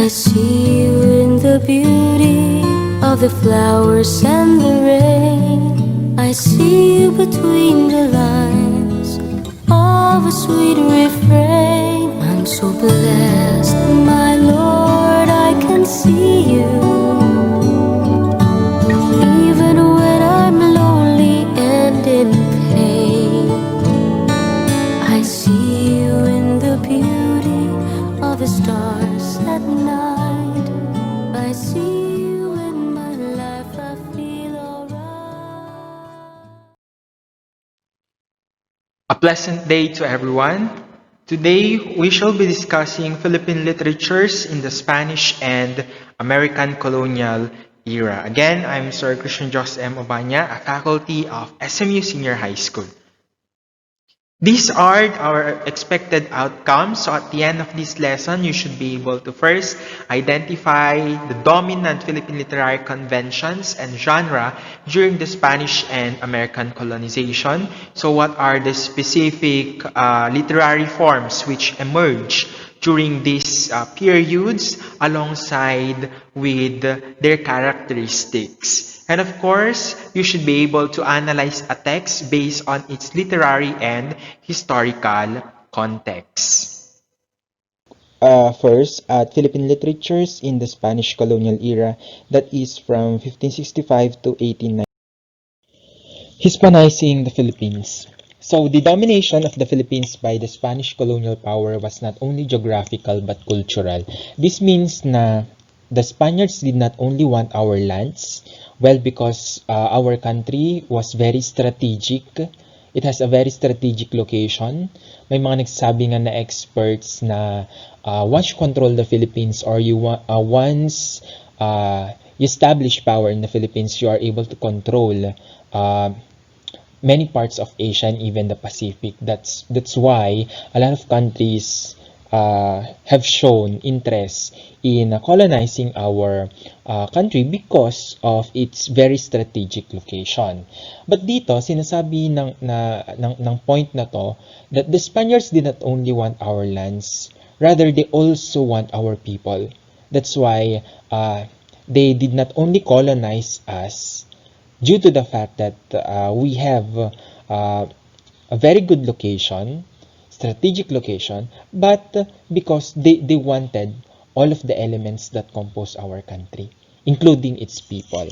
I see you in the beauty of the flowers and the rain. I see you between the lines of a sweet refrain. I'm so blessed, my Lord, I can see you. Even when I'm lonely and in pain, I see you in the beauty of the stars at night. I see you in my life, I feel alright. A pleasant day to everyone. Today, we shall be discussing Philippine literatures in the Spanish and American colonial era. Again, I'm Sir Christian Jos M. Obanya, a faculty of SMU Senior High School. These are our expected outcomes. So at the end of this lesson, you should be able to first identify the dominant Philippine literary conventions and genre during the Spanish and American colonization. So what are the specific literary forms which emerge during these periods alongside with their characteristics? And of course, you should be able to analyze a text based on its literary and historical context. First, at Philippine literatures in the Spanish colonial era, that is from 1565 to 1890. Hispanizing the Philippines. So, the domination of the Philippines by the Spanish colonial power was not only geographical but cultural. This means na the Spaniards did not only want our lands, well, because our country was very strategic. It has a very strategic location. May mga nagsasabi nga na experts na once you control the Philippines or once you establish power in the Philippines, you are able to control many parts of Asia and even the Pacific. That's why a lot of countries have shown interest in colonizing our country because of its very strategic location. But dito, sinasabi ng point na to that the Spaniards did not only want our lands, rather they also want our people. That's why they did not only colonize us due to the fact that we have a very good location, strategic location, but because they wanted all of the elements that compose our country, including its people.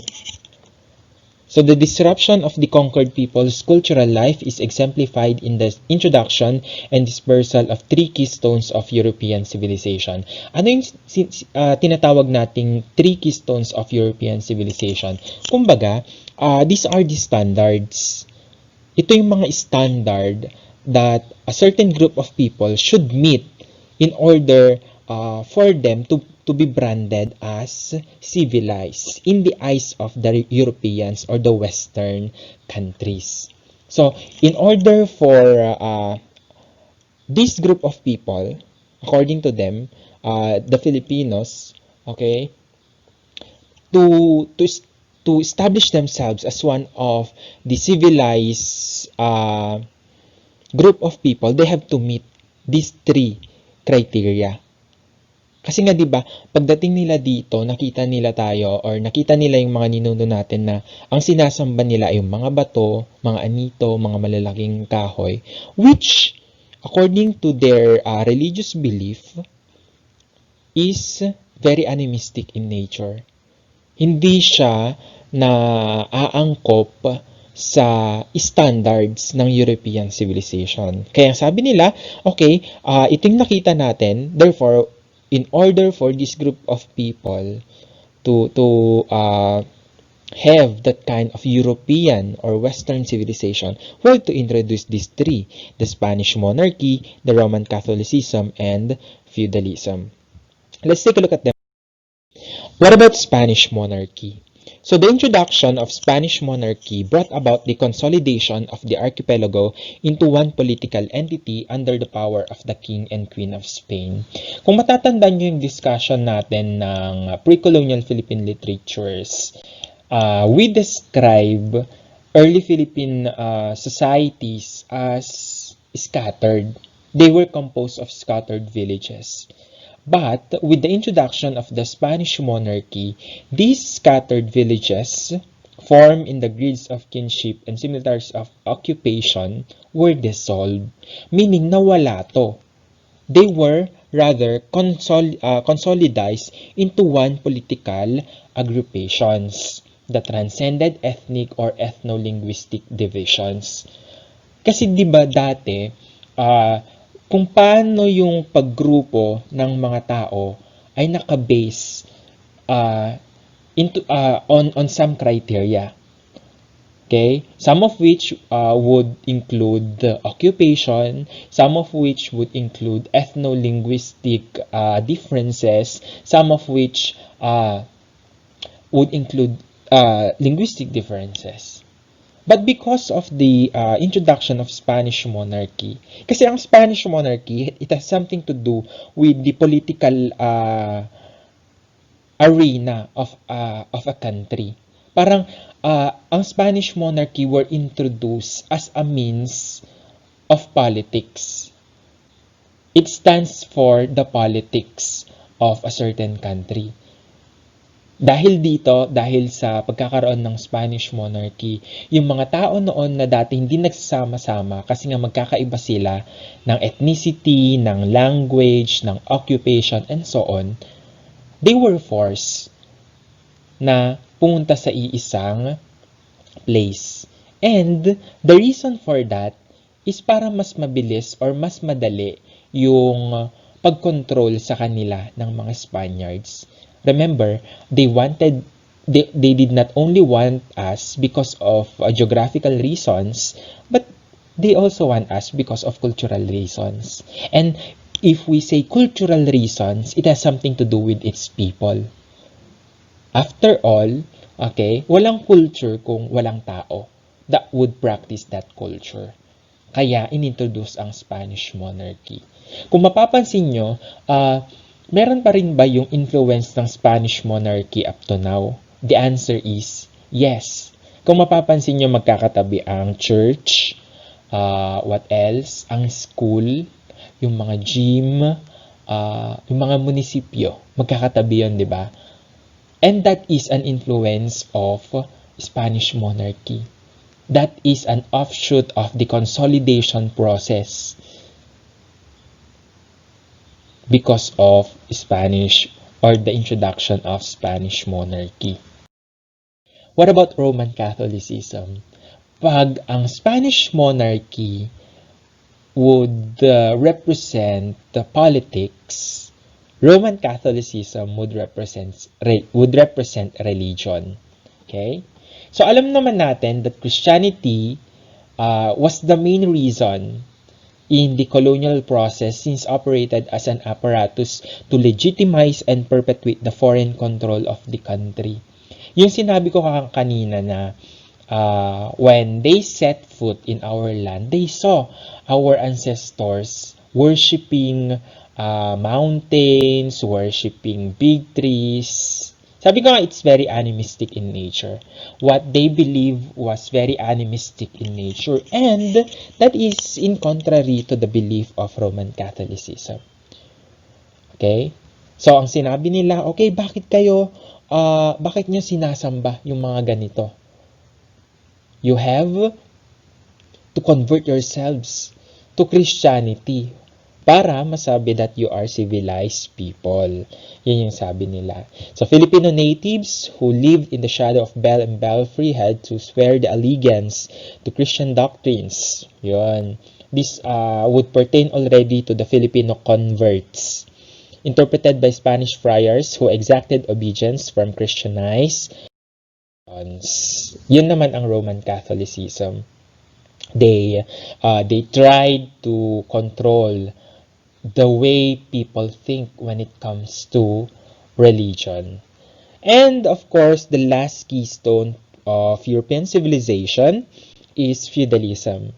So the disruption of the conquered people's cultural life is exemplified in the introduction and dispersal of three keystones of European civilization. Ano yung tinatawag nating three keystones of European civilization? Kumbaga, these are the standards. Ito yung mga standard that a certain group of people should meet in order for them to be branded as civilized in the eyes of the Europeans or the Western countries. So, in order for this group of people, according to them, the Filipinos, okay, to establish themselves as one of the civilized group of people, they have to meet these three criteria. Kasi nga 'di ba, pagdating nila dito, nakita nila tayo or nakita nila yung mga ninuno natin na ang sinasamba nila ay yung mga bato, mga anito, mga malalaking kahoy, which according to their religious belief is very animistic in nature. Hindi siya na aangkop sa standards ng European civilization. Kaya sabi nila, okay, ito yung nakita natin, therefore, in order for this group of people to have that kind of European or Western civilization, we have to introduce these three: the Spanish monarchy, the Roman Catholicism, and feudalism. Let's take a look at them. What about Spanish monarchy? So the introduction of Spanish monarchy brought about the consolidation of the archipelago into one political entity under the power of the King and Queen of Spain. Kung matatandaan nyo yung discussion natin ng pre-colonial Philippine literatures, we describe early Philippine societies as scattered. They were composed of scattered villages. But with the introduction of the Spanish monarchy, these scattered villages formed in the grids of kinship and scimitars of occupation were dissolved, meaning nawala to. They were rather consolidized into one political agrupations that transcended ethnic or ethno-linguistic divisions. Kasi 'di ba dati, ah, kung paano yung paggrupo ng mga tao ay naka-base on some criteria. Okay? Some of which would include the occupation, some of which would include ethno-linguistic differences, some of which would include linguistic differences. But because of the introduction of Spanish monarchy, kasi ang Spanish monarchy, it has something to do with the political arena of a country. Parang ang Spanish monarchy were introduced as a means of politics. It stands for the politics of a certain country. Dahil dito, dahil sa pagkakaroon ng Spanish monarchy, yung mga tao noon na dati hindi nagsasama-sama kasi nga magkakaiba sila ng ethnicity, ng language, ng occupation, and so on, they were forced na pumunta sa iisang place. And the reason for that is para mas mabilis or mas madali yung pag-control sa kanila ng mga Spaniards. Remember, they did not only want us because of geographical reasons, but they also want us because of cultural reasons. And if we say cultural reasons, it has something to do with its people. After all, okay, walang culture kung walang tao that would practice that culture. Kaya inintroduce ang Spanish monarchy. Kung mapapansin nyo, meron pa rin ba yung influence ng Spanish monarchy up to now? The answer is yes. Kung mapapansin nyo, magkakatabi ang church, what else? Ang school, yung mga gym, yung mga munisipyo. Magkakatabi yun, di ba? And that is an influence of Spanish monarchy. That is an offshoot of the consolidation process because of Spanish or the introduction of Spanish monarchy. What about Roman Catholicism? Pag ang Spanish monarchy would represent the politics, Roman Catholicism would represent religion. Okay? So alam naman natin that Christianity was the main reason in the colonial process since operated as an apparatus to legitimize and perpetuate the foreign control of the country. Yung sinabi ko kanina na when they set foot in our land, they saw our ancestors worshiping mountains, worshiping big trees. Sabi ko nga, it's very animistic in nature. What they believe was very animistic in nature, and that is in contrary to the belief of Roman Catholicism. Okay? So, ang sinabi nila, okay, bakit nyo sinasamba yung mga ganito? You have to convert yourselves to Christianity para masabi that you are civilized people. Yan yung sabi nila. So, Filipino natives who lived in the shadow of Bell and Belfry had to swear the allegiance to Christian doctrines. Yun. This would pertain already to the Filipino converts, interpreted by Spanish friars who exacted obedience from Christianized. Yun naman ang Roman Catholicism. They tried to control the way people think when it comes to religion. And of course, the last keystone of European civilization is feudalism.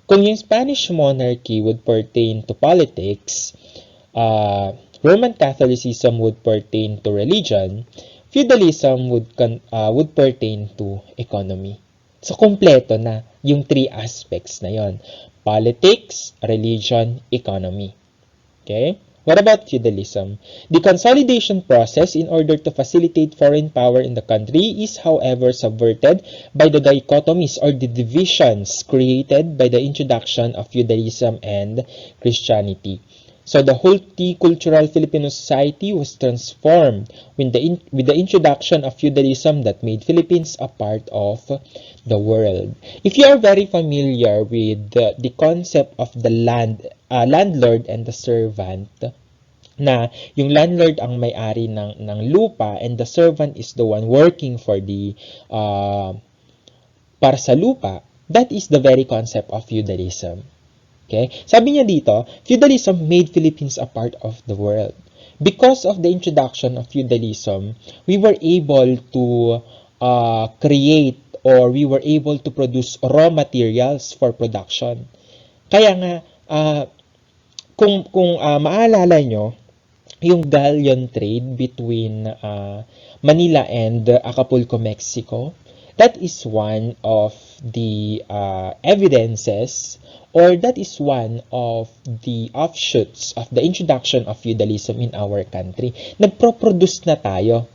Kung yung Spanish monarchy would pertain to politics, Roman Catholicism would pertain to religion, feudalism would pertain to economy. So, kompleto na yung three aspects na yon: politics, religion, economy. Okay? What about feudalism? The consolidation process in order to facilitate foreign power in the country is, however, subverted by the dichotomies or the divisions created by the introduction of feudalism and Christianity. So the multicultural Filipino society was transformed with the introduction of feudalism that made Philippines a part of the world. If you are very familiar with the concept of the landlord and the servant, na yung landlord ang may-ari ng lupa and the servant is the one working for the para sa lupa, that is the very concept of feudalism. Okay? Sabi niya dito, feudalism made Philippines a part of the world. Because of the introduction of feudalism, we were able to create or we were able to produce raw materials for production. Kaya nga, kung maalala nyo, yung galleon trade between Manila and Acapulco, Mexico, that is one of the evidences or that is one of the offshoots of the introduction of feudalism in our country. Nagpro-produce na tayo.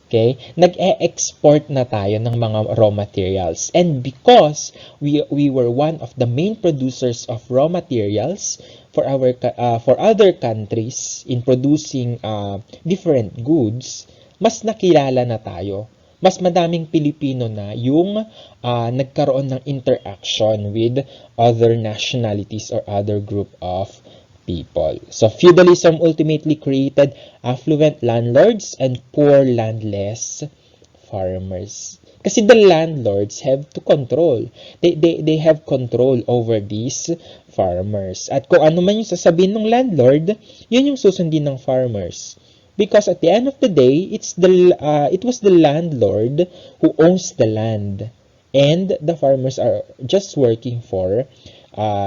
Okay? Nag-e-export na tayo ng mga raw materials. And because we were one of the main producers of raw materials for other countries in producing different goods, mas nakilala na tayo. Mas madaming Pilipino na yung nagkaroon ng interaction with other nationalities or other group of people. So, feudalism ultimately created affluent landlords and poor landless farmers. Kasi the landlords have to control. They have control over these farmers. At kung ano man yung sasabihin ng landlord, yun yung susundin ng farmers. Because at the end of the day, it was the landlord who owns the land. And the farmers are just working for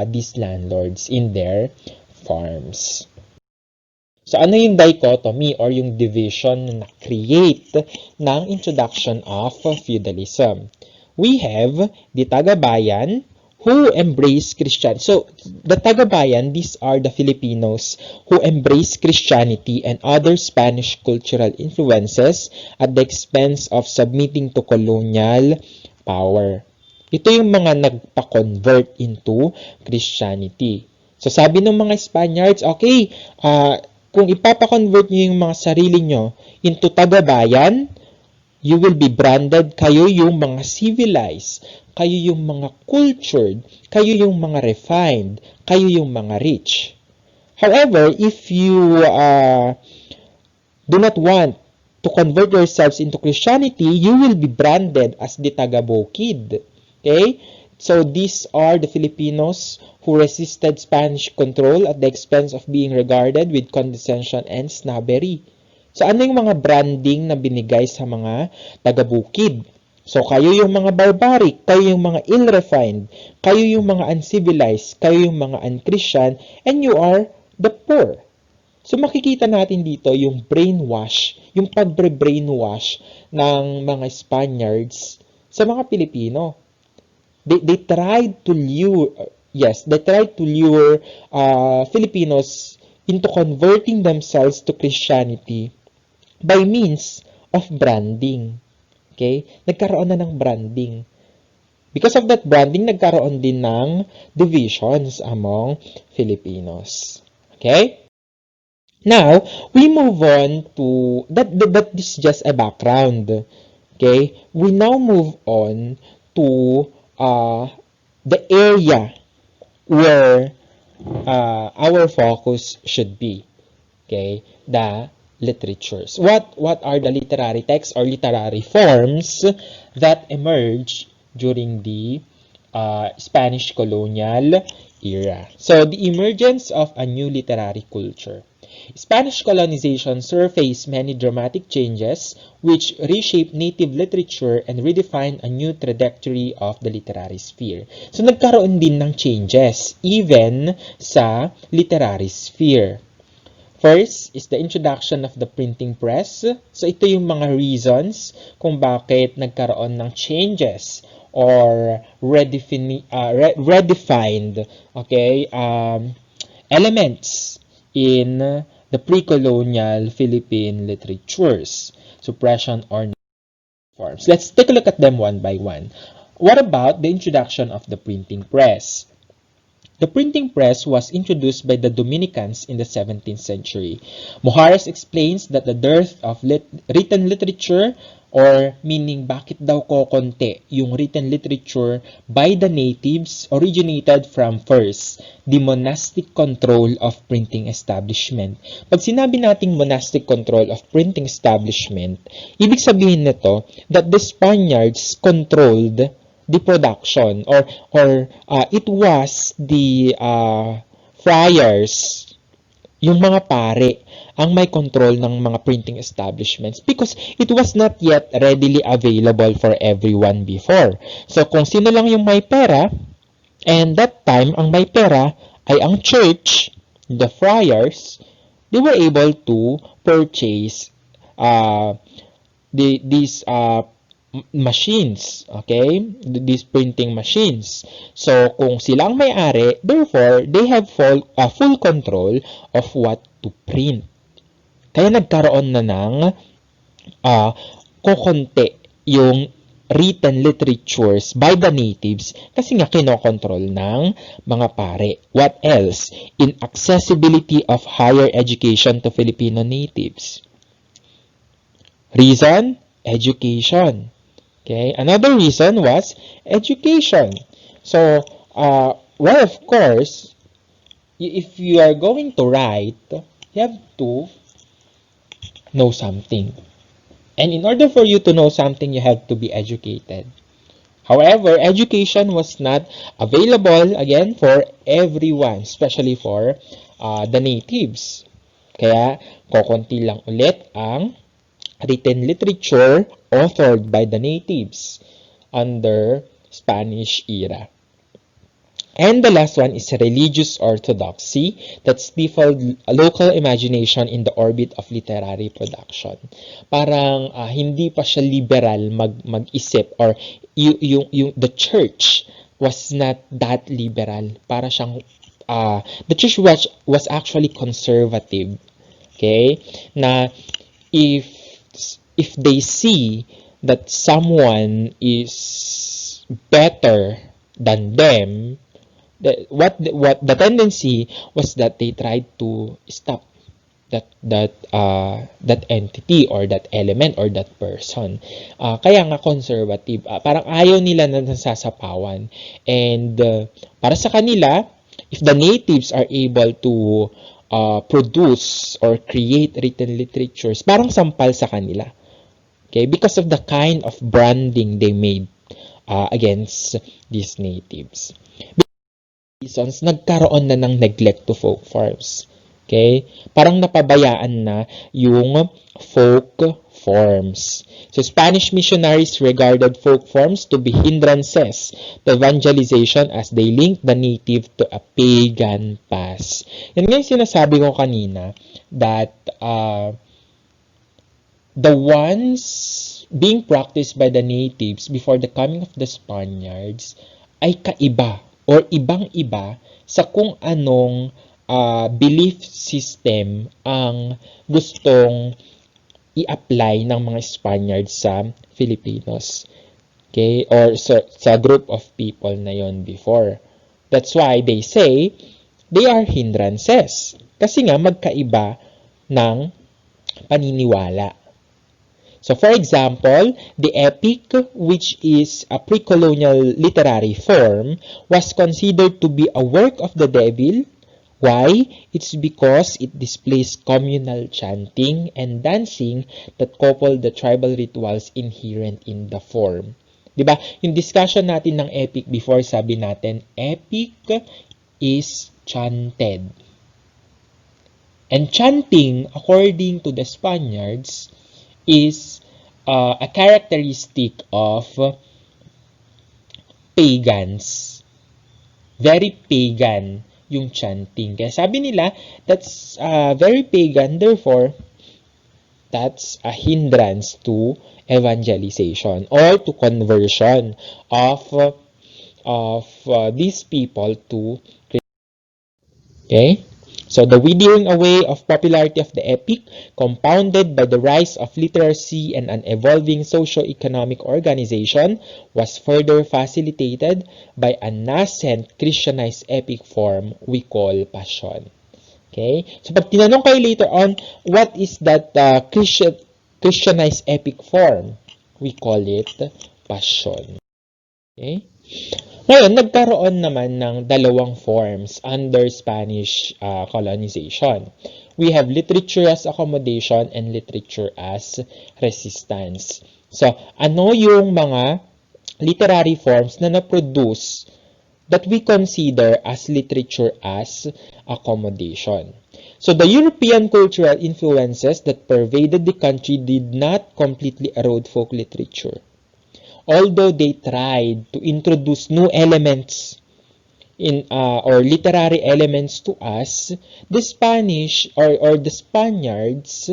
these landlords in their farms. So, ano yung dichotomy or yung division na create ng introduction of feudalism? We have the taga-bayan who embrace Christianity. So, the taga-bayan, these are the Filipinos who embrace Christianity and other Spanish cultural influences at the expense of submitting to colonial power. Ito yung mga nagpa-convert into Christianity. So, sabi ng mga Spaniards, okay, kung ipapa-convert nyo yung mga sarili nyo into taga-bayan, you will be branded, kayo yung mga civilized, kayo yung mga cultured, kayo yung mga refined, kayo yung mga rich. However, if you do not want to convert yourselves into Christianity, you will be branded as the taga-bukid. Okay? So, these are the Filipinos who resisted Spanish control at the expense of being regarded with condescension and snobbery. So, ano yung mga branding na binigay sa mga taga-bukid? So, kayo yung mga barbaric, kayo yung mga ill-refined, kayo yung mga uncivilized, kayo yung mga unchristian, and you are the poor. So, makikita natin dito yung brainwash, yung pagbre-brainwash ng mga Spaniards sa mga Pilipino. They tried to lure, Filipinos into converting themselves to Christianity by means of branding. Okay? Nagkaroon na ng branding. Because of that branding, nagkaroon din ng divisions among Filipinos. Okay? Now, we move on to, that is just a background. Okay? We now move on to the area where our focus should be. Okay? The literatures. What are the literary texts or literary forms that emerge during the Spanish colonial era? So, the emergence of a new literary culture. Spanish colonization surfaced many dramatic changes which reshaped native literature and redefined a new trajectory of the literary sphere. So, nagkaroon din ng changes even sa literary sphere. First is the introduction of the printing press. So, ito yung mga reasons kung bakit nagkaroon ng changes or redefined elements in the pre-colonial Philippine literatures, suppression or forms. Let's take a look at them one by one. What about the introduction of the printing press? The printing press was introduced by the Dominicans in the 17th century. Mojares explains that the dearth of written literature, or meaning bakit daw kokonti yung written literature by the natives, originated from first, the monastic control of printing establishment. Pag sinabi nating monastic control of printing establishment, ibig sabihin nito that the Spaniards controlled the production, or it was the friars, yung mga pare, ang may control ng mga printing establishments because it was not yet readily available for everyone before. So kung sino lang yung may pera, and that time ang may pera ay ang church, the friars, they were able to purchase these machines, okay? These printing machines. So, kung sila ang may-ari, therefore, they have full control of what to print. Kaya nagkaroon na ng kokonti yung written literatures by the natives kasi nga kinokontrol ng mga pare. What else? Inaccessibility of higher education to Filipino natives. Reason? Education. Okay, another reason was education. So, well, of course, if you are going to write, you have to know something. And in order for you to know something, you have to be educated. However, education was not available, again, for everyone, especially for the natives. Kaya, kokonti lang ulit ang written literature authored by the natives under Spanish era. And the last one is religious orthodoxy that stifled local imagination in the orbit of literary production. Parang hindi pa siya liberal mag-isip, or the church was not that liberal. Para siyang the church was actually conservative. Okay? Na if they see that someone is better than them, what the tendency was that they tried to stop that entity or that element or that person. Kaya nga conservative. Parang ayaw nila na nasasapawan. And para sa kanila, if the natives are able to produce or create written literatures, parang sampal sa kanila. Okay? Because of the kind of branding they made against these natives. Reasons, nagkaroon na ng neglect to folk forms. Okay? Parang napabayaan na yung folk forms. So, Spanish missionaries regarded folk forms to be hindrances to evangelization as they linked the native to a pagan past. Yan nga yung sinasabi ko kanina that the ones being practiced by the natives before the coming of the Spaniards ay kaiba or ibang-iba sa kung anong belief system ang gustong i-apply ng mga Spaniards sa Filipinos. Okay? Or sa group of people na yon before. That's why they say they are hindrances. Kasi nga magkaiba ng paniniwala. So, for example, the epic, which is a pre-colonial literary form, was considered to be a work of the devil. Why? It's because it displays communal chanting and dancing that couple the tribal rituals inherent in the form. Diba? Yung discussion natin ng epic before, sabi natin, epic is chanted. And chanting, according to the Spaniards, is a characteristic of pagans. Very pagan yung chanting. Kaya sabi nila, that's very pagan, therefore, that's a hindrance to evangelization or to conversion of these people to. Okay? So the withering away of popularity of the epic, compounded by the rise of literacy and an evolving socio-economic organization, was further facilitated by a nascent Christianized epic form we call Passion. Okay? So pag tinanong kayo later on, what is that Christianized epic form? We call it Passion. Okay? Ngayon, nagkaroon naman ng dalawang forms under Spanish colonization. We have literature as accommodation and literature as resistance. So, ano yung mga literary forms na na-produce that we consider as literature as accommodation? So, the European cultural influences that pervaded the country did not completely erode folk literature. Although they tried to introduce new elements in or literary elements to us, the Spanish or the Spaniards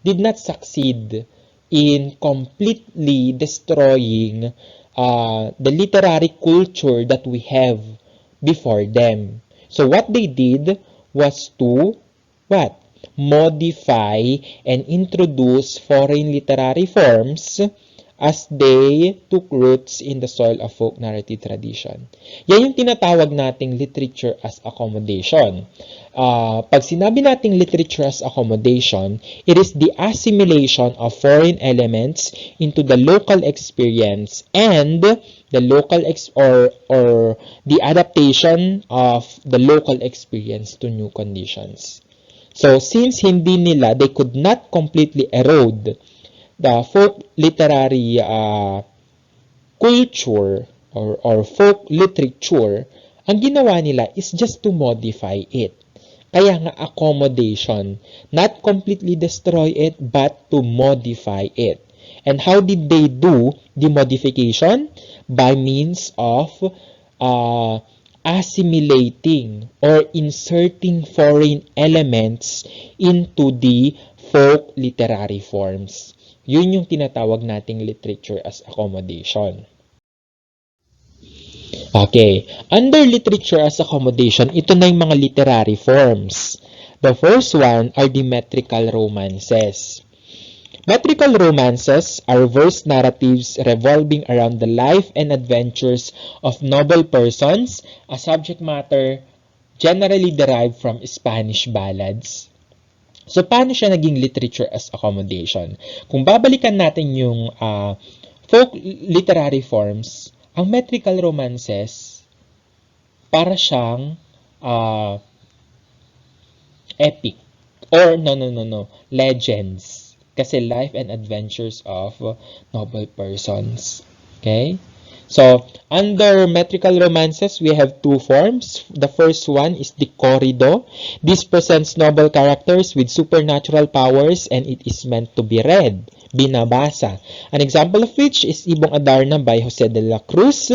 did not succeed in completely destroying the literary culture that we have before them. So what they did was to what? Modify and introduce foreign literary forms as they took roots in the soil of folk narrative tradition. Yan yung tinatawag nating literature as accommodation. Pag sinabi nating literature as accommodation, it is the assimilation of foreign elements into the local experience and the local or the adaptation of the local experience to new conditions. So since they could not completely erode the folk literary culture or folk literature, ang ginawa nila is just to modify it. Kaya nga accommodation, not completely destroy it, but to modify it. And how did they do the modification? By means of assimilating or inserting foreign elements into the folk literary forms. Yun yung tinatawag nating literature as accommodation. Okay. Under literature as accommodation, ito na yung mga literary forms. The first one are the metrical romances. Metrical romances are verse narratives revolving around the life and adventures of noble persons, a subject matter generally derived from Spanish ballads. So, paano siya naging literature as accommodation? Kung babalikan natin yung folk literary forms, ang metrical romances, para siyang epic. Or, legends. Kasi life and adventures of noble persons. Okay? So, under metrical romances, we have two forms. The first one is the corrido. This presents noble characters with supernatural powers and it is meant to be read, binabasa. An example of which is Ibong Adarna by Jose de la Cruz.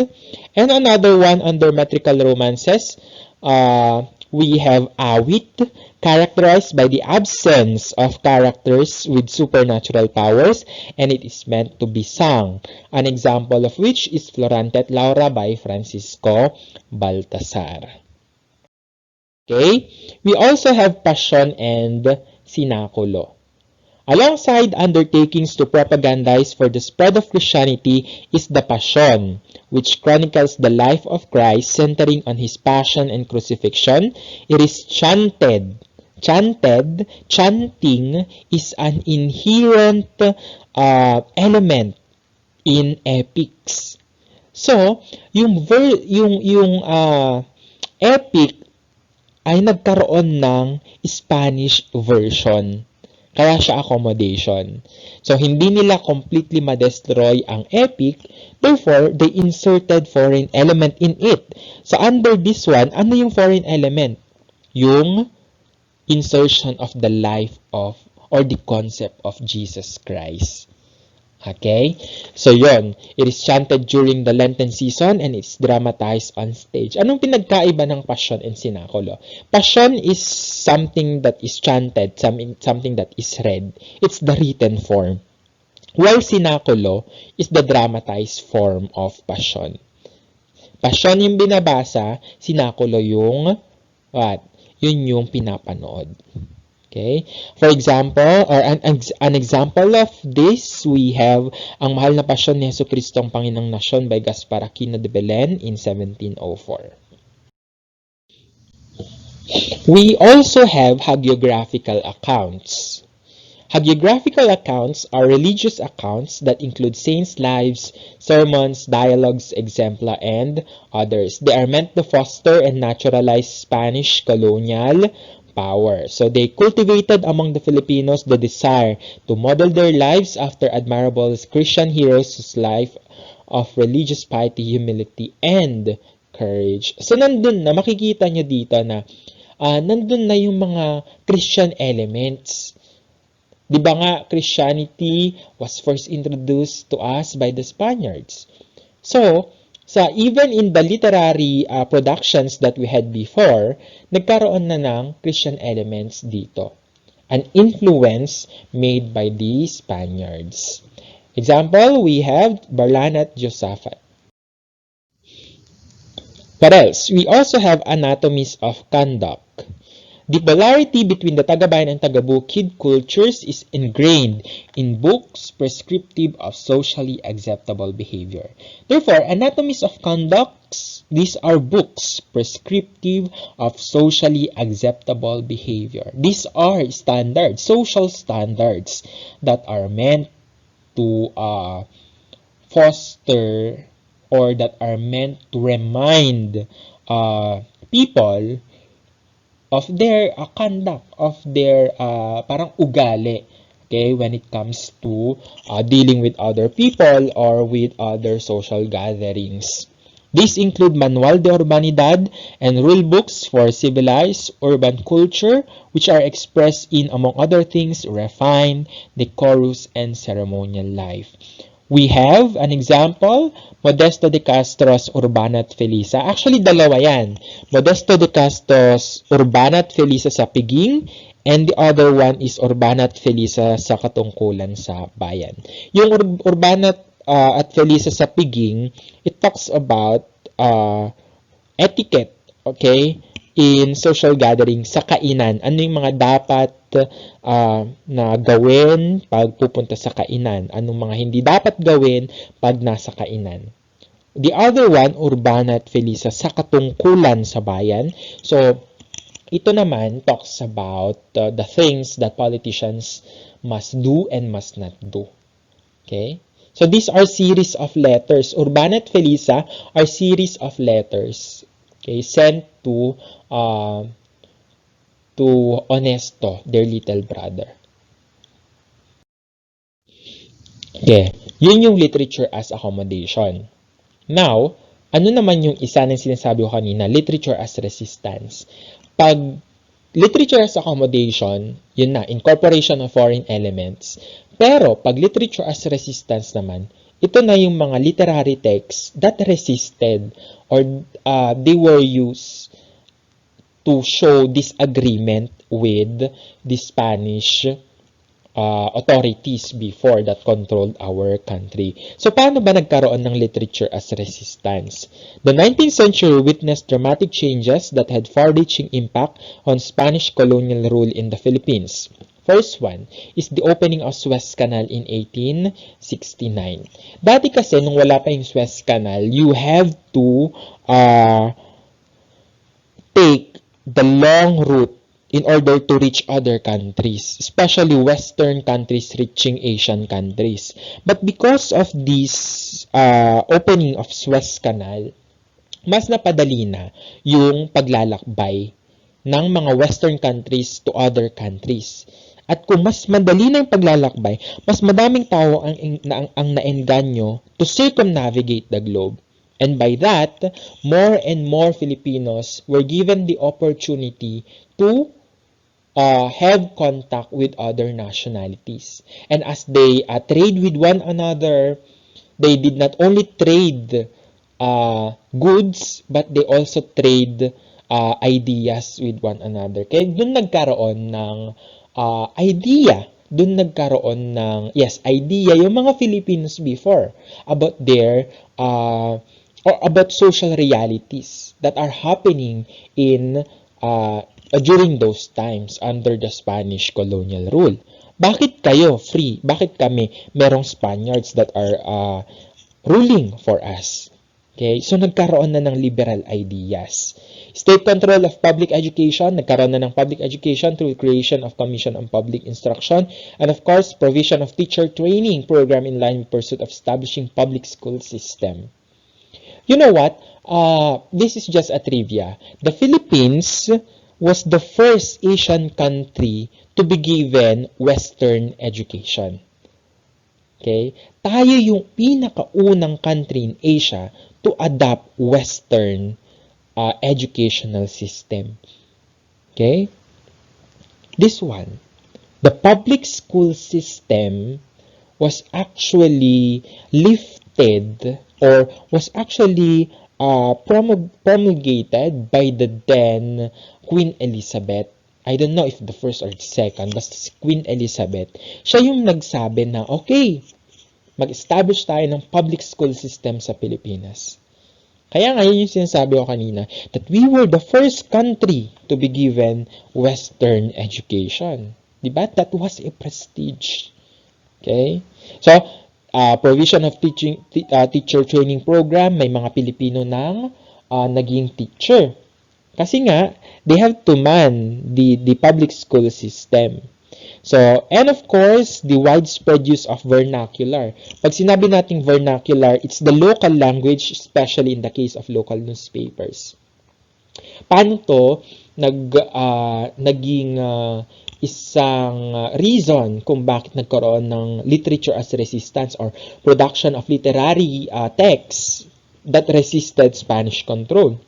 And another one under metrical romances, we have awit, characterized by the absence of characters with supernatural powers, and it is meant to be sung. An example of which is Florante at Laura by Francisco Baltasar. Okay? We also have Passion and Sinaculo. Alongside undertakings to propagandize for the spread of Christianity is the Passion, which chronicles the life of Christ centering on his passion and crucifixion. It is chanted. Chanting is an inherent element in epics. So, yung epic ay nagkaroon ng Spanish version. Kaya siya accommodation. So, hindi nila completely ma-destroy ang epic, therefore, they inserted foreign element in it. So, under this one, ano yung foreign element? Yung insertion of the life of or the concept of Jesus Christ. Okay? So, yon. It is chanted during the Lenten season and it's dramatized on stage. Anong pinagkaiba ng Passion and Sinaculo? Passion is something that is chanted, something that is read. It's the written form. While Sinaculo is the dramatized form of Passion. Passion yung binabasa, Sinaculo yung what? yun yung pinapanood. Okay? For example, or an example of this, we have ang Mahal na Pasyon ni Jesu Cristo ang Panginang Nasyon by Gaspar Aquino de Belen in 1704. We also have hagiographical accounts. Hagiographical accounts are religious accounts that include saints' lives, sermons, dialogues, exempla, and others. They are meant to foster and naturalize Spanish colonial power. So they cultivated among the Filipinos the desire to model their lives after admirable Christian heroes whose life of religious piety, humility, and courage. So nandun na, makikita nyo dito na nandun na yung mga Christian elements. Di ba nga, Christianity was first introduced to us by the Spaniards. So, even in the literary productions that we had before, nagkaroon na ng Christian elements dito. An influence made by the Spaniards. Example, we have Barlan at Josaphat. What else? We also have anatomies of conduct. The polarity between the Tagabayan and Taga-Bukid cultures is ingrained in books prescriptive of socially acceptable behavior. Therefore, anatomies of conducts, these are books prescriptive of socially acceptable behavior. These are standards, social standards that are meant to foster or that are meant to remind people of their conduct, of their parang ugali, okay, when it comes to dealing with other people or with other social gatherings. These include Manual de Urbanidad and rule books for civilized urban culture, which are expressed in, among other things, refined, decorous, and ceremonial life. We have an example, Modesto de Castro's Urbana at Felisa. Actually, dalawa yan. Modesto de Castro's Urbana at Felisa sa Piging, and the other one is Urbana at Felisa sa Katungkulan sa Bayan. Yung Urbana at Felisa sa Piging, it talks about etiquette, okay, in social gathering sa kainan. Ano yung mga dapat na gawin pag pupunta sa kainan? Anong mga hindi dapat gawin pag nasa kainan? The other one, Urbana at Felisa, sa katungkulan sa bayan. So, ito naman talks about the things that politicians must do and must not do. Okay? So, these are series of letters. Urbana at Felisa are series of letters, okay, sent to Honesto, their little brother. Okay, yun yung literature as accommodation. Now, ano naman yung isa ng sinasabi ko kanina, literature as resistance. Pag literature as accommodation, yun na, incorporation of foreign elements. Pero, pag literature as resistance naman, ito na yung mga literary texts that resisted or they were used to show disagreement with the Spanish authorities before that controlled our country. So, paano ba nagkaroon ng literature as resistance? The 19th century witnessed dramatic changes that had far-reaching impact on Spanish colonial rule in the Philippines. First one is the opening of Suez Canal in 1869. Dati kasi, nung wala pa yung Suez Canal, you have to take the long route in order to reach other countries, especially Western countries reaching Asian countries. But because of this opening of Suez Canal, mas napadali na yung paglalakbay ng mga Western countries to other countries. At kung mas madali na yung paglalakbay, mas madaming tao ang naengganyo to circumnavigate the globe. And by that, more and more Filipinos were given the opportunity to have contact with other nationalities. And as they trade with one another, they did not only trade goods, but they also trade ideas with one another. Kaya doon nagkaroon ng idea. Doon nagkaroon ng, idea yung mga Filipinos before about their or about social realities that are happening in during those times under the Spanish colonial rule. Bakit kayo free? Bakit kami merong Spaniards that are ruling for us? Okay, so nagkaroon na ng liberal ideas. State control of public education, nagkaroon na ng public education through creation of Commission on Public Instruction, and of course, provision of teacher training program in line with pursuit of establishing public school system. You know what? This is just a trivia. The Philippines was the first Asian country to be given Western education. Okay? Tayo yung pinakaunang country in Asia to adopt Western educational system. Okay? This one, the public school system was actually lifted or was actually promulgated by the then Queen Elizabeth. I don't know if the first or the second, basta si Queen Elizabeth. Siya yung nagsabi na, okay, mag-establish tayo ng public school system sa Pilipinas. Kaya ngayon yung sinasabi ko kanina, that we were the first country to be given Western education. Diba? That was a prestige. Okay? So, provision of teacher training program, may mga Pilipino nang naging teacher. Kasi nga, they have to man the public school system. So, and of course, the widespread use of vernacular. Pag sinabi nating vernacular, it's the local language, especially in the case of local newspapers. Paano to naging isang reason kung bakit nagkaroon ng literature as resistance or production of literary texts that resisted Spanish control?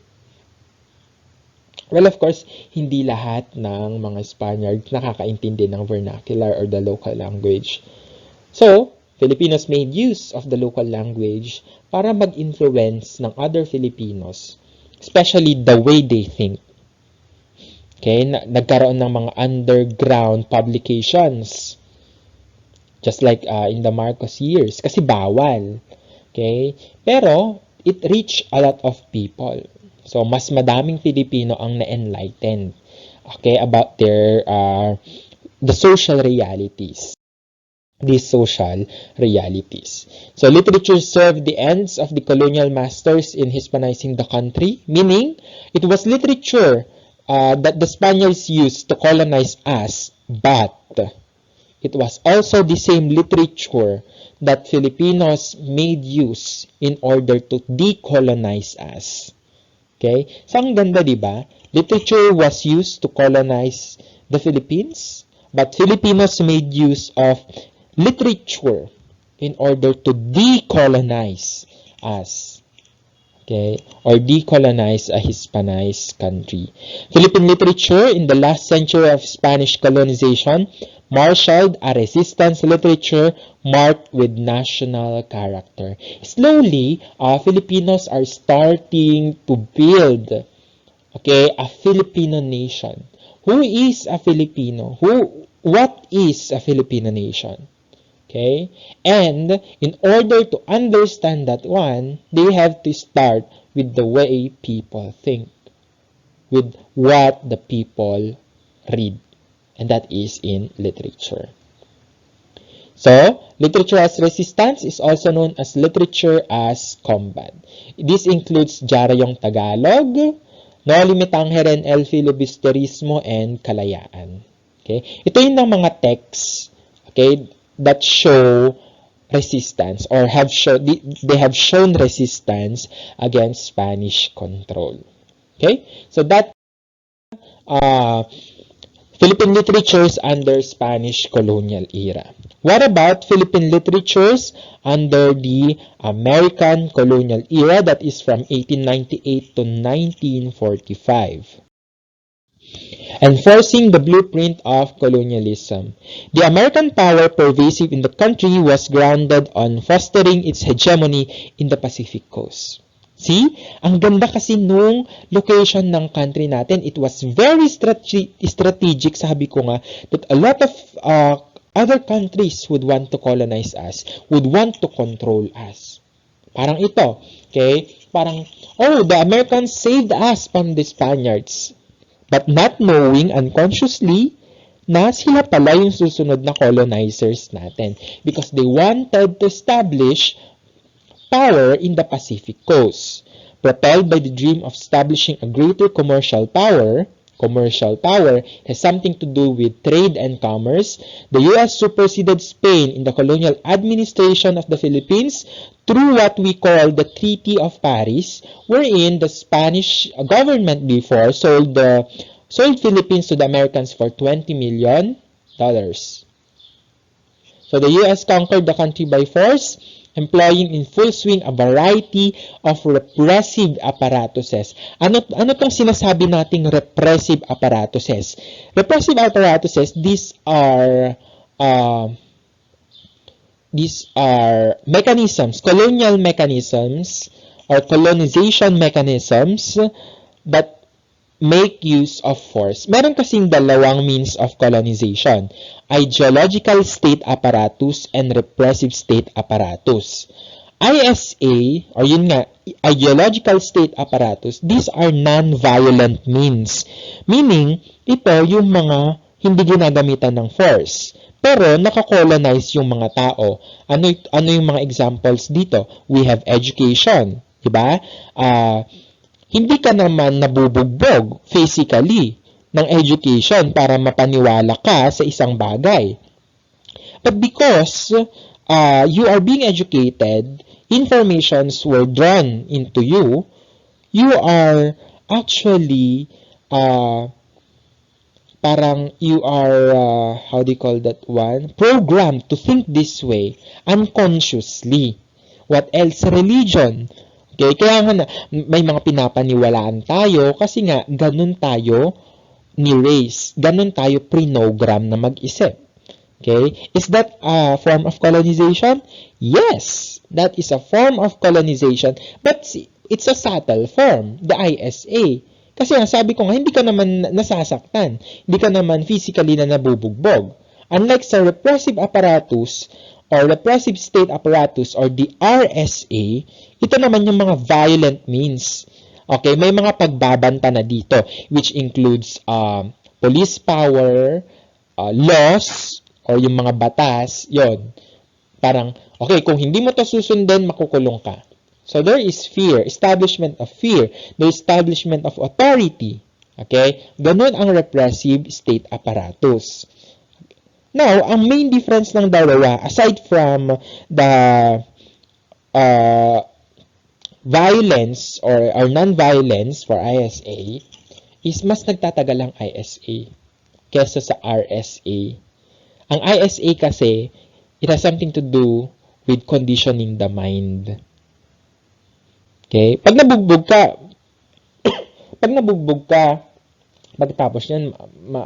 Well, of course, hindi lahat ng mga Spaniards nakakaintindi ng vernacular or the local language. So, Filipinos made use of the local language para mag-influence ng other Filipinos, especially the way they think. Okay, nagkaroon ng mga underground publications, just like in the Marcos years, kasi bawal. Okay, pero it reached a lot of people. So, mas madaming Filipino ang na-enlightened, okay, about their, the social realities. These social realities. So, literature served the ends of the colonial masters in Hispanizing the country, meaning it was literature that the Spaniards used to colonize us, but it was also the same literature that Filipinos made use in order to decolonize us. Okay? So, ang ganda, diba? Literature was used to colonize the Philippines, but Filipinos made use of literature in order to decolonize us. Okay? Or decolonize a Hispanized country. Philippine literature in the last century of Spanish colonization marshaled a resistance literature marked with national character. Slowly, Filipinos are starting to build, okay, a Filipino nation. Who is a Filipino? What is a Filipino nation? Okay? And in order to understand that one, they have to start with the way people think, with what the people read. And that is in literature. So, literature as resistance is also known as literature as combat. This includes Diaryong Tagalog, No Limitang Heren El Filibusterismo, and Kalayaan. Okay? Ito yung ng mga texts, okay, that show resistance or they have shown resistance against Spanish control. Okay? So that Philippine literatures under Spanish colonial era. What about Philippine literatures under the American colonial era, that is from 1898 to 1945? Enforcing the blueprint of colonialism. The American power pervasive in the country was grounded on fostering its hegemony in the Pacific coast. See? Ang ganda kasi nung location ng country natin. It was very strategic, sabi ko nga, that a lot of other countries would want to colonize us, would want to control us. Parang ito, okay? Parang, oh, the Americans saved us from the Spaniards. But not knowing unconsciously na sila pala yung susunod na colonizers natin because they wanted to establish power in the Pacific coast. Propelled by the dream of establishing a greater commercial power has something to do with trade and commerce. The U.S. superseded Spain in the colonial administration of the Philippines through what we call the Treaty of Paris, wherein the Spanish government before sold Philippines to the Americans for $20 million. So the US conquered the country by force, employing in full swing a variety of repressive apparatuses. Ano tong sinasabi nating repressive apparatuses? Repressive apparatuses, these are mechanisms, colonial mechanisms or colonization mechanisms that make use of force. Meron kasing dalawang means of colonization, ideological state apparatus and repressive state apparatus. ISA, or yun nga, ideological state apparatus, these are non-violent means. Meaning, ito yung mga hindi ginagamitan ng force. Pero nakakolonize yung mga tao. Ano yung mga examples dito? We have education, di ba? Hindi ka naman nabubugbog physically ng education para mapaniwala ka sa isang bagay. But because you are being educated, informations were drawn into you, you are actually how do you call that one? Programmed to think this way unconsciously. What else? Religion. Okay, kaya nga may mga pinapaniwalaan tayo kasi nga ganun tayo ni-raise, ganun tayo pre-program na mag-isip. Okay? Is that a form of colonization? Yes, that is a form of colonization, but it's a subtle form, the ISA. Kasi nga, sabi ko nga, hindi ka naman nasasaktan, hindi ka naman physically na nabubugbog. Unlike sa repressive apparatus, or repressive state apparatus or the RSA, ito naman yung mga violent means. Okay, may mga pagbabanta na dito which includes police power, laws, or yung mga batas, yon. Parang, okay, kung hindi mo to susundin, makukulong ka. So there is fear, establishment of fear, the establishment of authority. Okay, ganun ang repressive state apparatus. Now, ang main difference ng dalawa, aside from the violence or non-violence for ISA, is mas nagtatagal ang ISA kesa sa RSA. Ang ISA kasi, it has something to do with conditioning the mind. Okay? Pag nabugbog ka, pagkatapos yan,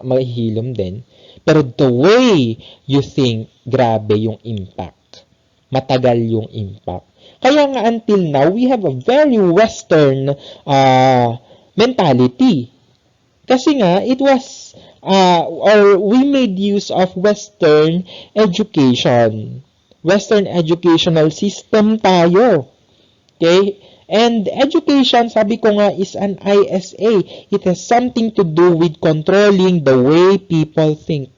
mahihilom din. Pero the way you think, grabe yung impact. Matagal yung impact. Kaya nga until now, we have a very Western mentality. Kasi nga, it was, or we made use of Western education. Western educational system tayo. Okay? And education, sabi ko nga, is an ISA. It has something to do with controlling the way people think.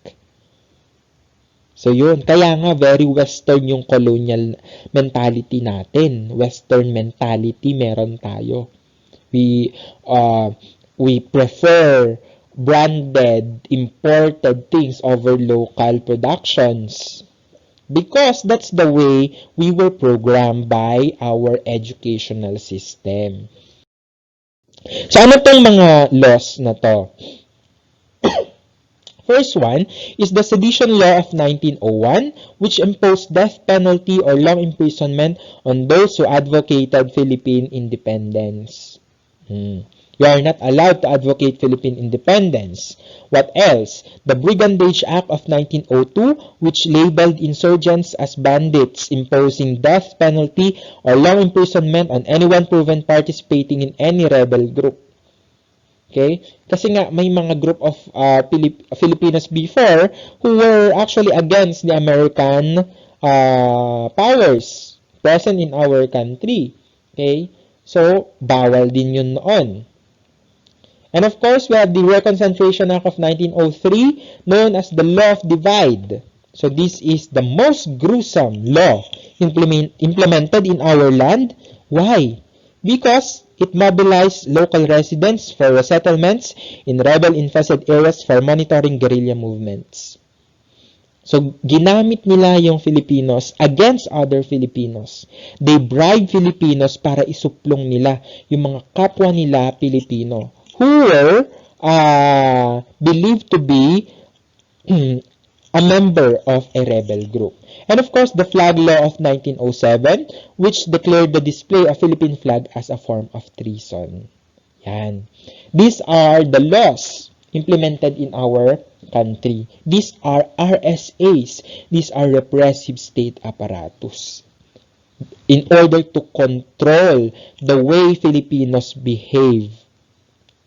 So yun, kaya nga very Western yung colonial mentality natin. Western mentality meron tayo. We prefer branded, imported things over local productions. Because that's the way we were programmed by our educational system. So, ano tong mga laws na to? First one is the Sedition Law of 1901, which imposed death penalty or long imprisonment on those who advocated Philippine independence. You are not allowed to advocate Philippine independence. What else? The Brigandage Act of 1902, which labeled insurgents as bandits, imposing death penalty or long imprisonment on anyone proven participating in any rebel group. Okay? Kasi nga, may mga group of Filipinos before who were actually against the American powers present in our country. Okay? So, bawal din yun noon. And of course, we have the Reconciliation Act of 1903, known as the Law of Divide. So this is the most gruesome law implemented in our land. Why? Because it mobilized local residents for resettlements in rebel-infested areas for monitoring guerrilla movements. So, ginamit nila yung Filipinos against other Filipinos. They bribe Filipinos para isuplong nila yung mga kapwa nila Pilipino who were believed to be a member of a rebel group. And of course, the Flag Law of 1907, which declared the display of Philippine flag as a form of treason. Yan. These are the laws implemented in our country. These are RSAs. These are repressive state apparatus in order to control the way Filipinos behave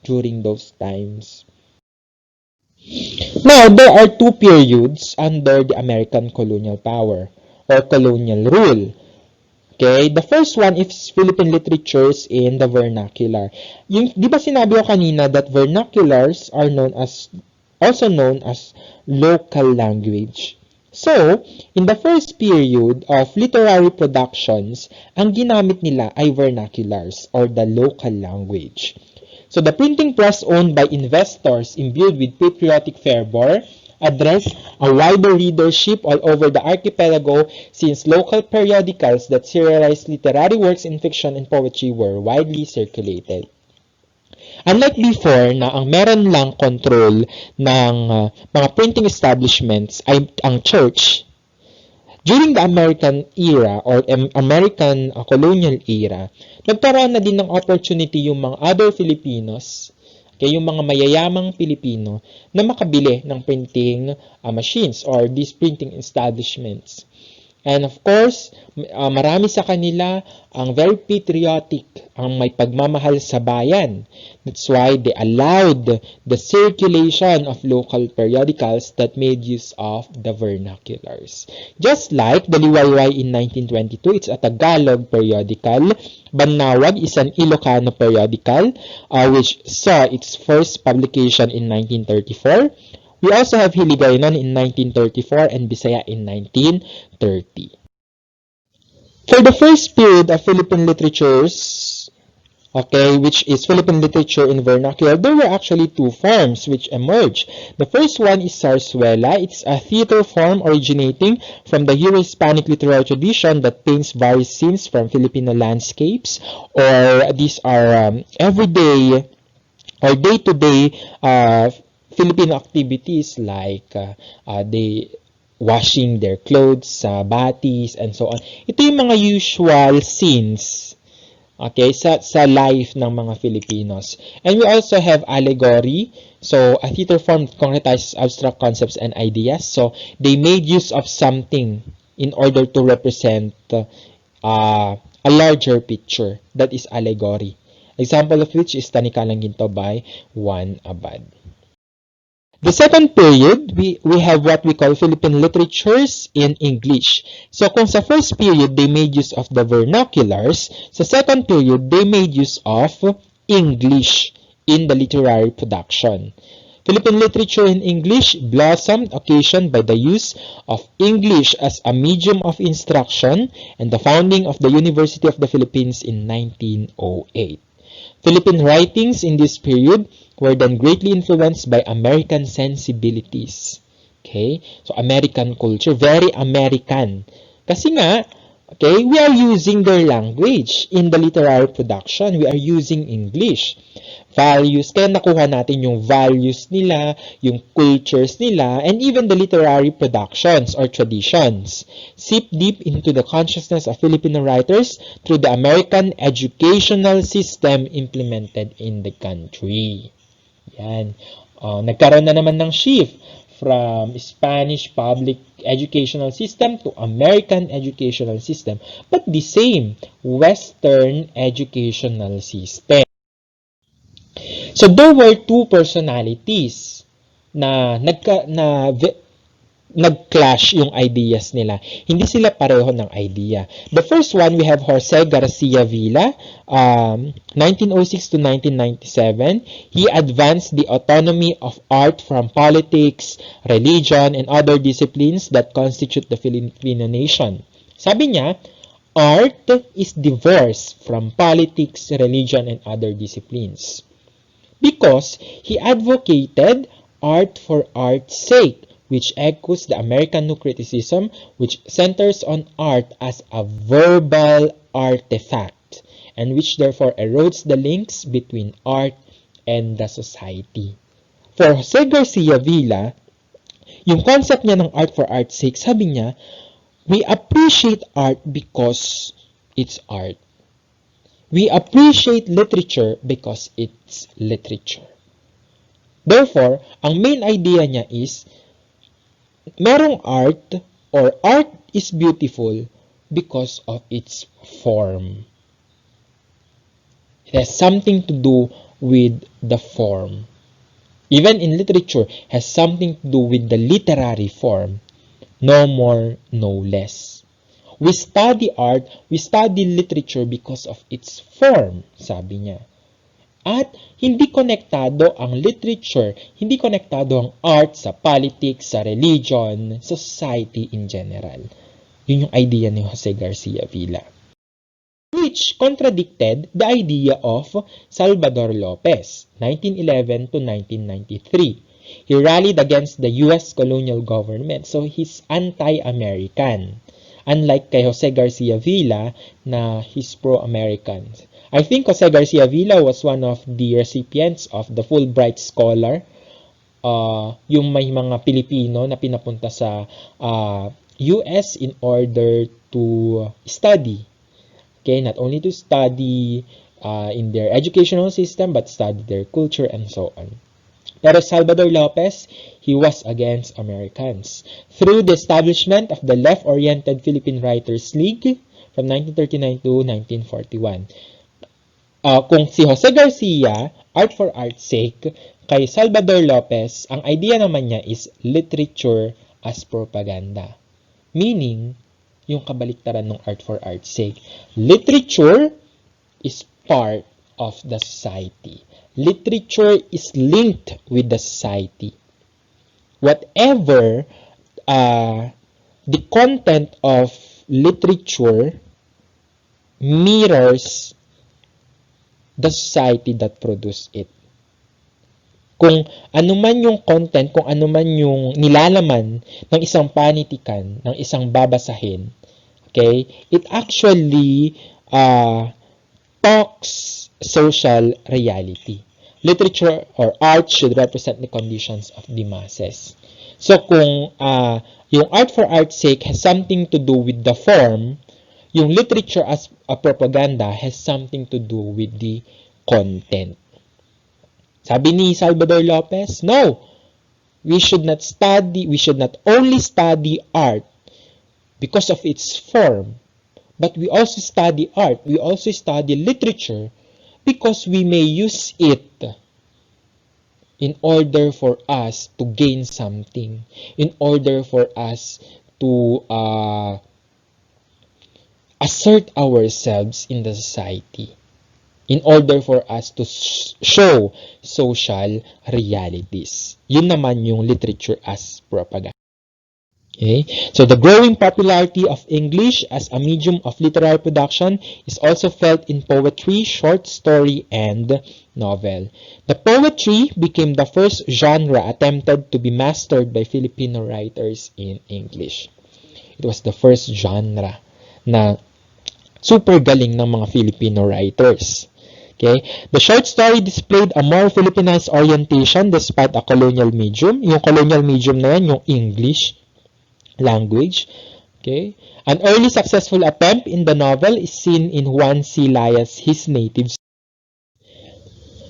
during those times. Now, there are two periods under the American colonial power or colonial rule. Okay, the first one is Philippine literatures in the vernacular. Yung, di ba sinabi ko kanina that vernaculars are also known as local language. So, in the first period of literary productions, ang ginamit nila ay vernaculars or the local language. So, the printing press owned by investors imbued with patriotic fervor addressed a wider readership all over the archipelago since local periodicals that serialized literary works in fiction and poetry were widely circulated. Unlike before na ang meron lang control ng mga printing establishments ay ang church, during the American era or American colonial era, nagkaroon na din ng opportunity yung mga other Filipinos, okay, yung mga mayayamang Pilipino na makabili ng printing machines or these printing establishments. And of course, marami sa kanila ang very patriotic, ang may pagmamahal sa bayan. That's why they allowed the circulation of local periodicals that made use of the vernaculars. Just like the Liwayway in 1922, it's a Tagalog periodical. Banawag is an Ilocano periodical, which saw its first publication in 1934. We also have Hiligaynon in 1934 and Bisaya in 1930. For the first period of Philippine literatures, okay, which is Philippine literature in vernacular, there were actually two forms which emerged. The first one is zarzuela. It's a theater form originating from the Euro-Hispanic literary tradition that paints various scenes from Filipino landscapes, or these are everyday or day-to-day Filipino activities like they washing their clothes sa batis and so on. Ito yung mga usual scenes, okay, sa life ng mga Filipinos. And we also have allegory, so a theater form that concretizes abstract concepts and ideas. So they made use of something in order to represent a larger picture. That is allegory. Example of which is Tanikalang Ginto by Juan Abad. The second period, we have what we call Philippine literatures in English. So kung sa first period, they made use of the vernaculars, sa second period, they made use of English in the literary production. Philippine literature in English blossomed occasioned by the use of English as a medium of instruction and the founding of the University of the Philippines in 1908. Philippine writings in this period were then greatly influenced by American sensibilities. Okay? So, American culture. Very American. Kasi nga, okay, we are using their language in the literary production. We are using English. Values. Kaya nakuha natin yung values nila, yung cultures nila, and even the literary productions or traditions. Seep deep into the consciousness of Filipino writers through the American educational system implemented in the country. Yan. Nagkaroon na naman ng shift from Spanish public educational system to American educational system, but the same Western educational system. So there were two personalities na nag-clash yung ideas nila. Hindi sila pareho ng idea. The first one, we have Jose Garcia Villa, 1906 to 1997. He advanced the autonomy of art from politics, religion, and other disciplines that constitute the Filipino nation. Sabi niya, art is divorced from politics, religion, and other disciplines. Because he advocated art for art's sake, which echoes the American New Criticism, which centers on art as a verbal artifact, and which therefore erodes the links between art and the society. For Jose Garcia Villa, yung concept niya ng art for art's sake, sabi niya, we appreciate art because it's art. We appreciate literature because it's literature. Therefore, ang main idea niya is, merong art or art is beautiful because of its form. It has something to do with the form. Even in literature, has something to do with the literary form. No more, no less. We study art, we study literature because of its form, sabi niya. At hindi konektado ang literature, hindi konektado ang art sa politics, sa religion, sa society in general. Yun yung idea ni Jose Garcia Villa. Which contradicted the idea of Salvador Lopez, 1911 to 1993. He rallied against the US colonial government, so he's anti-American. Unlike kay Jose Garcia Villa na he's pro-American. I think Jose Garcia Villa was one of the recipients of the Fulbright Scholar, yung may mga Pilipino na pinapunta sa US in order to study. Okay, not only to study in their educational system, but study their culture and so on. Pero Salvador Lopez, he was against Americans. Through the establishment of the left-oriented Philippine Writers League from 1939 to 1941. Kung si Jose Garcia, art for art's sake, kay Salvador Lopez, ang idea naman niya is literature as propaganda. Meaning, yung kabaliktaran ng art for art's sake. Literature is part of the society. Literature is linked with the society. Whatever the content of literature mirrors the society that produce it. Kung ano man yung content, kung ano man yung nilalaman ng isang panitikan, ng isang babasahin, okay, it actually talks social reality. Literature or art should represent the conditions of the masses. So kung yung art for art's sake has something to do with the form, yung literature as a propaganda has something to do with the content. Sabi ni Salvador Lopez, no, we should not only study art because of its form, but we also study art, we also study literature because we may use it in order for us to gain something, in order for us to assert ourselves in the society, in order for us to show social realities. Yun naman yung literature as propaganda. Okay? So the growing popularity of English as a medium of literary production is also felt in poetry, short story, and novel. The poetry became the first genre attempted to be mastered by Filipino writers in English. It was the first genre na super galing ng mga Filipino writers. Okay? The short story displayed a more Filipinized orientation despite a colonial medium. Yung colonial medium na yan, yung English language. Okay? An early successful attempt in the novel is seen in Juan C. Layas' His Native.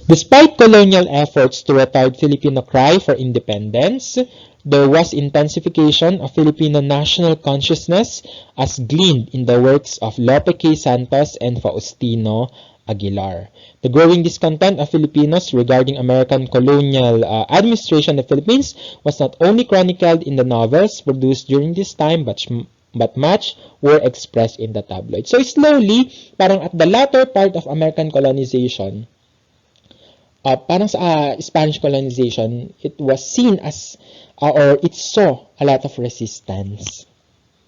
Despite colonial efforts to retard Filipino cry for independence, there was intensification of Filipino national consciousness as gleaned in the works of Lope K. Santos and Faustino Aguilar. The growing discontent of Filipinos regarding American colonial administration of the Philippines was not only chronicled in the novels produced during this time, but much were expressed in the tabloids. So slowly, parang at the latter part of American colonization, parang sa Spanish colonization, it was seen as, or it saw a lot of resistance.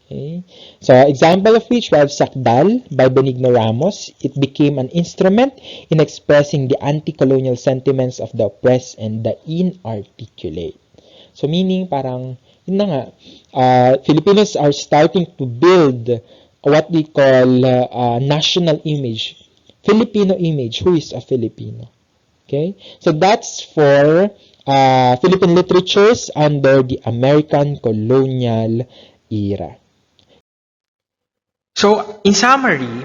Okay? So, example of which was Sakdal by Benigno Ramos. It became an instrument in expressing the anti-colonial sentiments of the oppressed and the inarticulate. So, meaning parang, yun na nga, Filipinos are starting to build what we call national image. Filipino image. Who is a Filipino? Okay, so that's for Philippine literatures under the American colonial era. So, in summary,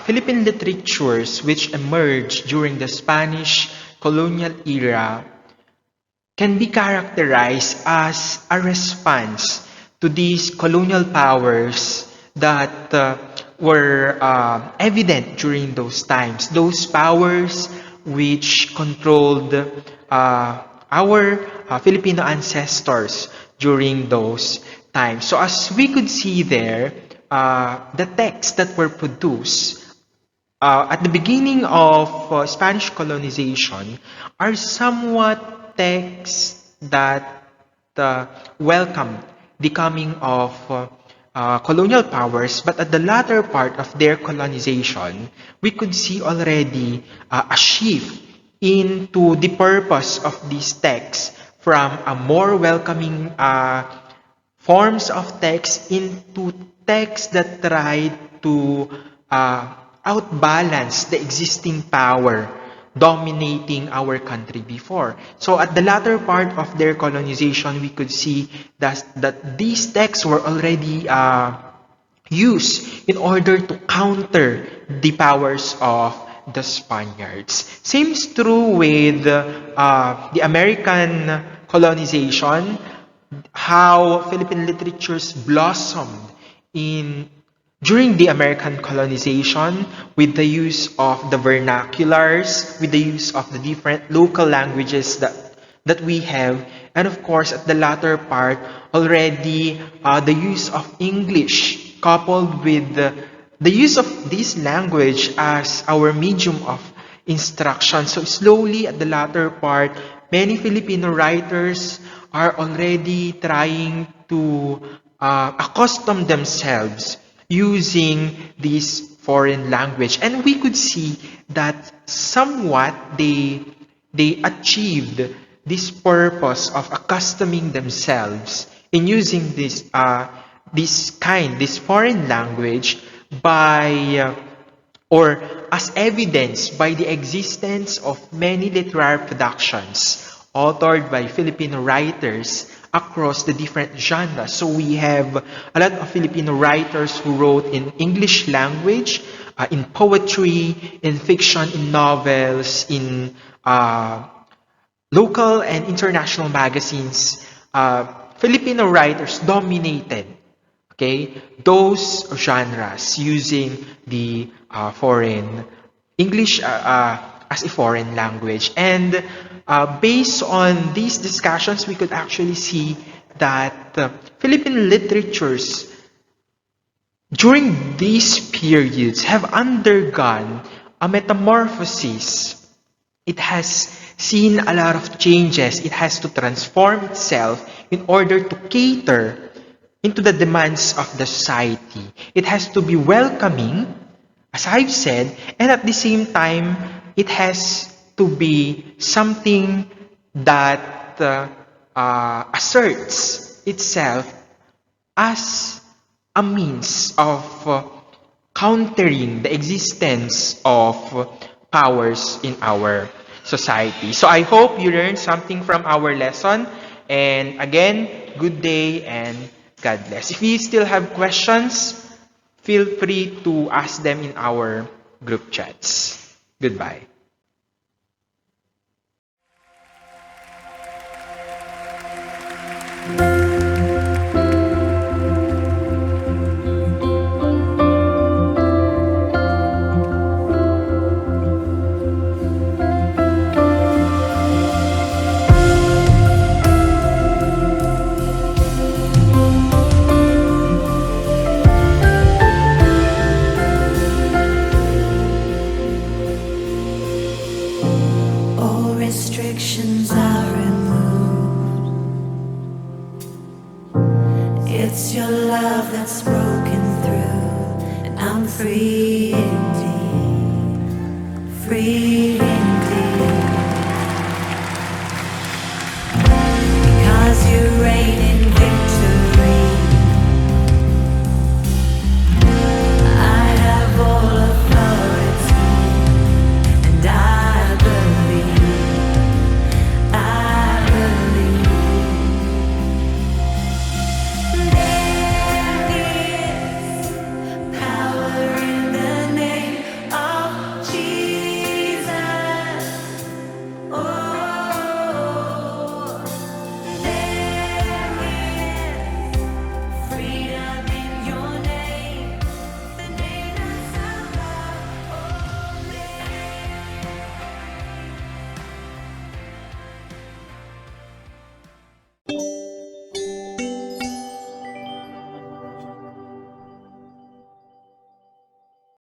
Philippine literatures which emerged during the Spanish colonial era can be characterized as a response to these colonial powers that were evident during those times. Those powers which controlled our Filipino ancestors during those times. So as we could see there, the texts that were produced at the beginning of Spanish colonization are somewhat texts that welcomed the coming of colonial powers, but at the latter part of their colonization, we could see already a shift into the purpose of these texts from a more welcoming forms of text into texts that try to outbalance the existing power dominating our country before. So at the latter part of their colonization, we could see that these texts were already used in order to counter the powers of the Spaniards. Same is true with the American colonization, how Philippine literatures blossomed in during the American colonization with the use of the vernaculars, with the use of the different local languages that we have, and of course at the latter part already the use of English coupled with the use of this language as our medium of instruction. So slowly at the latter part, many Filipino writers are already trying to accustom themselves using this foreign language. And we could see that somewhat they achieved this purpose of accustoming themselves in using this foreign language by or as evidenced by the existence of many literary productions authored by Filipino writers across the different genres. So we have a lot of Filipino writers who wrote in English language, in poetry, in fiction, in novels, in local and international magazines. Filipino writers dominated, okay, those genres using the foreign English as a foreign language. And based on these discussions, we could actually see that Philippine literatures during these periods have undergone a metamorphosis. It has seen a lot of changes. It has to transform itself in order to cater into the demands of the society. It has to be welcoming, as I've said, and at the same time, it has to be something that asserts itself as a means of countering the existence of powers in our society. So I hope you learned something from our lesson. And again, good day and God bless. If you still have questions, feel free to ask them in our group chats. Goodbye. I'm free indeed, free indeed.